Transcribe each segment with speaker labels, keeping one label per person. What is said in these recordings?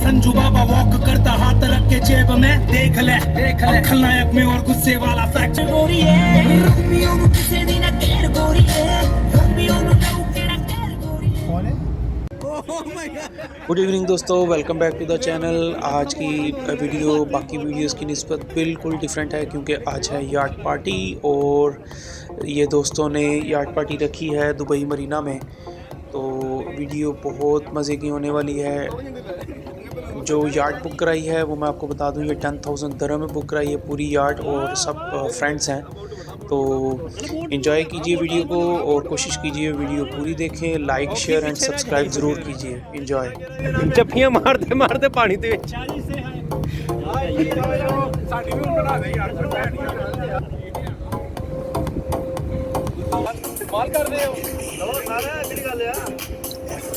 Speaker 1: संजू बाबा walk करता हाथ रख के जेब में, देख ले खलनायक में और गुस्से वाला फैक्ट गोरी है, रोमियो नु किसे दी ना तेर गोरी है, रोमियो नु केड़ा तेर गोरी है। कौन है?
Speaker 2: गुड इवनिंग दोस्तों, welcome back to the channel. आज की वीडियो बाकी वीडियोस की निस्बत बिल्कुल डिफरेंट है क्योंकि आज है याट पार्टी और ये दोस्तों ने याट पार्टी रखी है दुबई मरीना में। तो वीडियो बहुत मज़े की होने वाली है। जो याट बुक कराई है वो मैं आपको बता दूं, ये 10,000 दरहम में बुक कराई है पूरी याट और सब फ्रेंड्स हैं। तो एंजॉय कीजिए वीडियो को और कोशिश कीजिए वीडियो पूरी देखें, लाइक शेयर एंड सब्सक्राइब ज़रूर कीजिए। एंजॉय।
Speaker 3: जफ्फियां मारते मारते पानी दे विच माल कर रहे हो लो सारा किहड़ी गल आ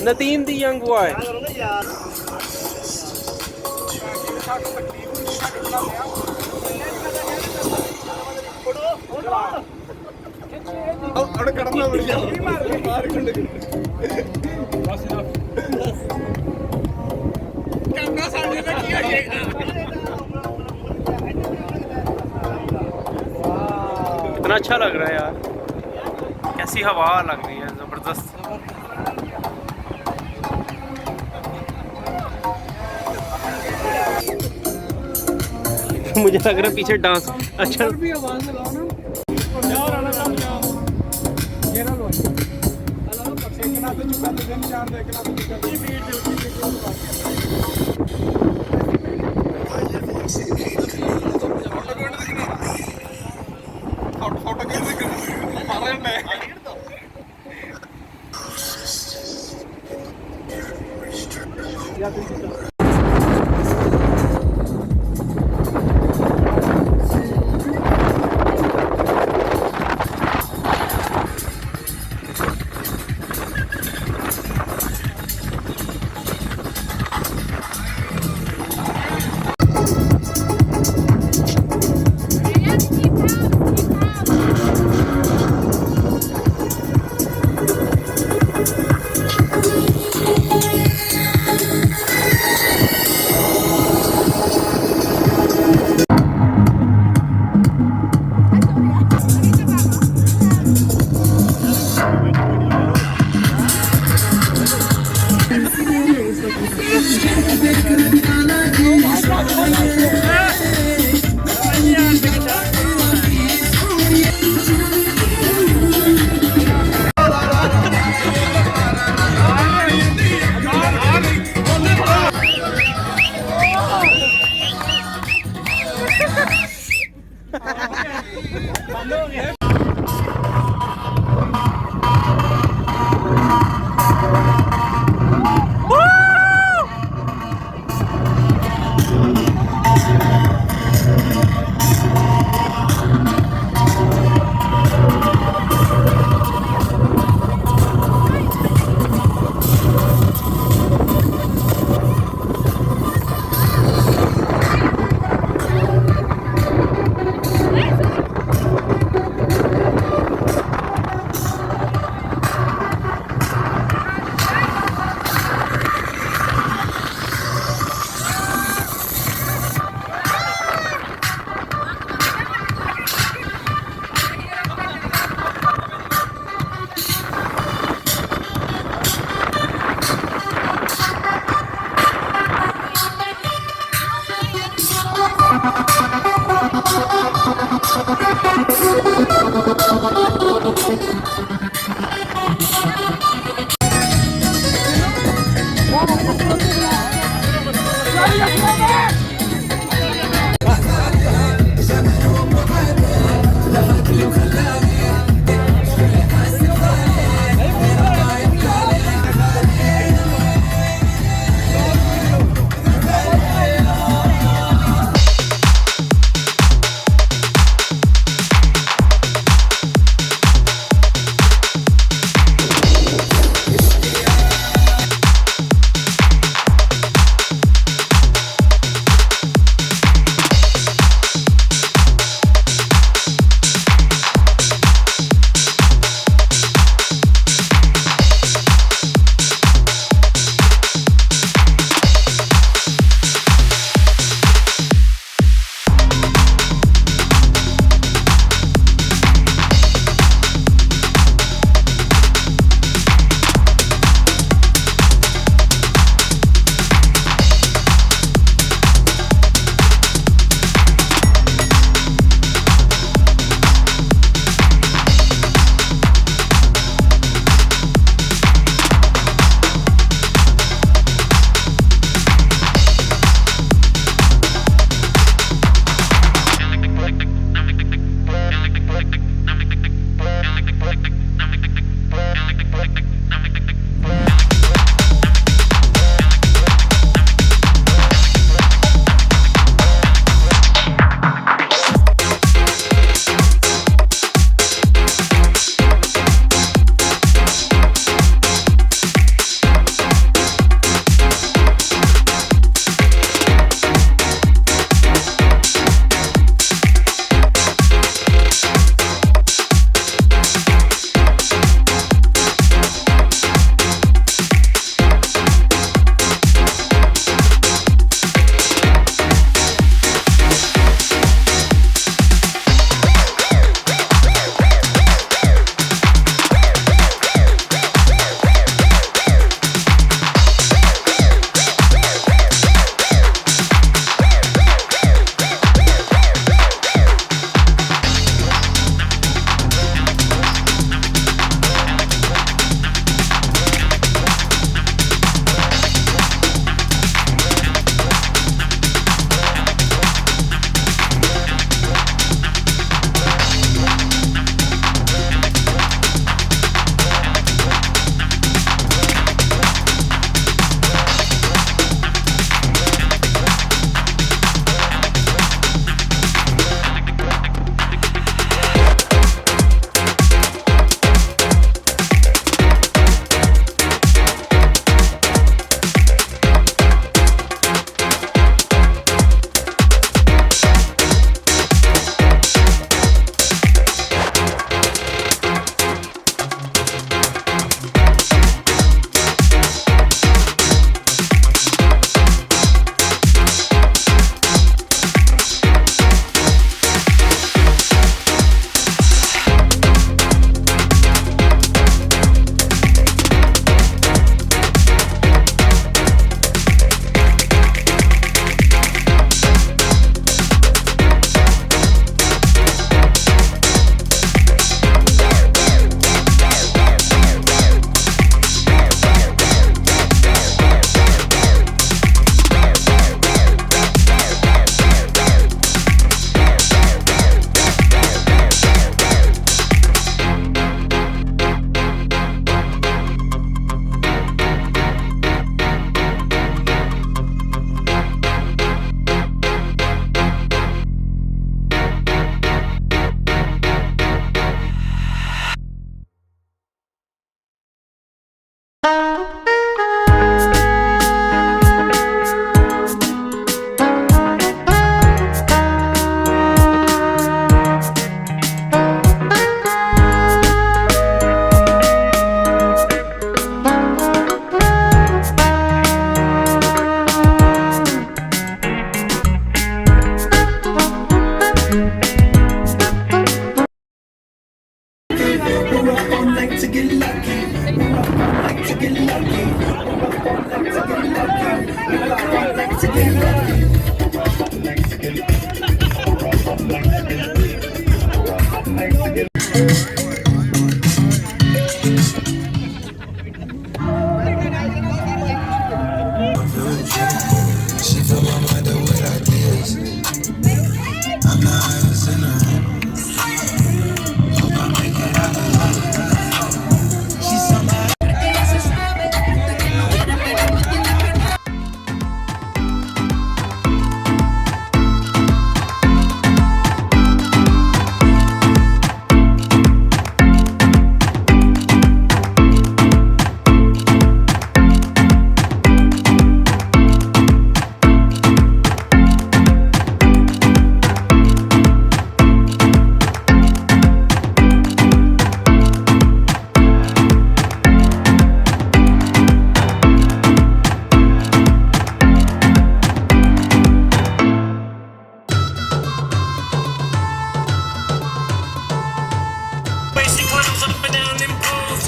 Speaker 3: नतीम दी यंग बॉय कितना अच्छा लग रहा है यार, कैसी हवा लग रही है जबरदस्त। मुझे लग रहा है पीछे डांस अच्छा भी आवाज लगाओ ना।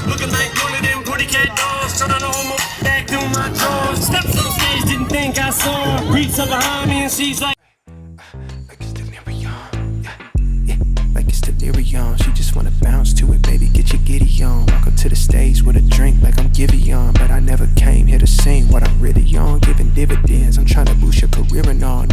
Speaker 1: Looking like one of them pretty cat dolls. Trying to hold my back through my drawers. Steps on stage, didn't think I saw her. Reach up behind me and she's like,
Speaker 4: like it's delirium, yeah, like it's delirium. She just wanna bounce to it, baby, get your giddy on. Walk up to the stage with a drink like I'm Giveon, but I never came here to sing what I'm really on. Giving dividends, I'm trying to boost your career and all.